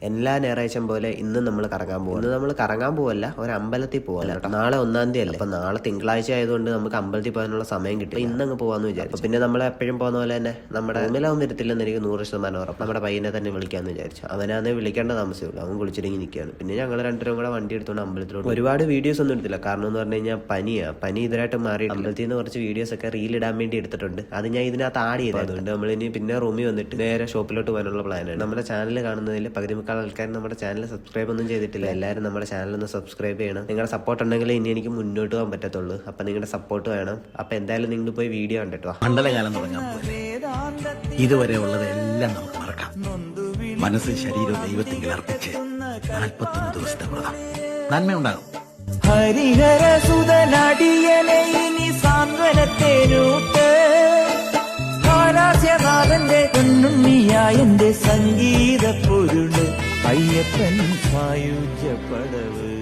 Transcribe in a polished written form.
എല്ലാ ഞായറാഴ്ചയും പോലെ ഇന്ന് നമ്മൾ കറങ്ങാൻ പോകും. ഇന്ന് നമ്മൾ കറങ്ങാൻ പോവല്ല, ഒരു അമ്പലത്തിൽ പോകല്ല കേട്ടോ. നാളെ 1-ാം തീയതി അല്ലേ, അപ്പൊ നാളെ തിങ്കളാഴ്ച ആയതുകൊണ്ട് നമുക്ക് അമ്പലത്തിൽ പോകാനുള്ള സമയം കിട്ടി. ഇന്ന് അങ്ങ് പോകാന്ന് വിചാരിച്ചു. പിന്നെ നമ്മൾ എപ്പോഴും പോകുന്ന പോലെ തന്നെ നമ്മുടെ റൂമിലാവും വരത്തില്ലെന്ന് എനിക്ക് 100% ഉറപ്പ്. നമ്മുടെ പയ്യനെ തന്നെ വിളിക്കാന്ന് വിചാരിച്ചു. അവനാന്നേ വിളിക്കേണ്ട താമസമുള്ളൂ, അവൻ കുളിച്ചിറങ്ങി നിൽക്കുകയാണ്. പിന്നെ ഞങ്ങൾ രണ്ടുപേരും കൂടെ വണ്ടി എടുത്തുകൊണ്ട് അമ്പലത്തിലോട്ട്. ഒരുപാട് വീഡിയോസ് ഒന്നും എടുത്തില്ല, കാരണം എന്ന് പറഞ്ഞു കഴിഞ്ഞാൽ പനി ഇതിനായിട്ട് മാറി. അമ്പലത്തിൽ നിന്ന് കുറച്ച് വീഡിയോസ് ഒക്കെ റീൽ ഇടാൻ വേണ്ടി എടുത്തിട്ടുണ്ട്. അത് ഞാൻ ഇതിനകത്ത് ആഡ് ചെയ്തു. അതുകൊണ്ട് നമ്മളിനി പിന്നെ റൂമിൽ വന്നിട്ട് നേരെ ഷോപ്പിലോട്ട് പോകാനുള്ള പ്ലാനാണ്. നമ്മുടെ ചാനൽ കാണുന്നതിൽ പകുതി മുക്കാൽ ആൾക്കാർ നമ്മുടെ ചാനൽ സബ്സ്ക്രൈബ് ഒന്നും ചെയ്തിട്ടില്ല. എല്ലാവരും നമ്മുടെ ചാനൽ ഒന്ന് സബ്സ്ക്രൈബ് ചെയ്യണം. നിങ്ങളുടെ സപ്പോർട്ട് ഉണ്ടെങ്കിൽ ഇനി എനിക്ക് മുന്നോട്ട് പോകാൻ പറ്റത്തുള്ളൂ. അപ്പൊ നിങ്ങളുടെ സപ്പോർട്ട് വേണം. അപ്പൊ എന്തായാലും നിങ്ങൾ പോയി വീഡിയോ കണ്ടിട്ടോ. മണ്ഡലകാലം തുടങ്ങാൻ പോലെ ഇതുവരെ ഉള്ളതെല്ലാം നമുക്ക് മറക്കാം. മനസ്സും ശരീരവും ദൈവത്തിൽ അർപ്പിച്ച് 41 ദിവസത്തെ വ്രതം നന്മയുണ്ടാകും. ഹരിഹര സുതനടിയനെ ഇനി സാന്ത്വനത്തേനൂട്ട് ഹാലാസ്യനാഥന്റെ പൊന്നുണ്ണിയായന്റെ സംഗീത പൊരുള് അയ്യപ്പൻ സായുജ്യ പടവ്.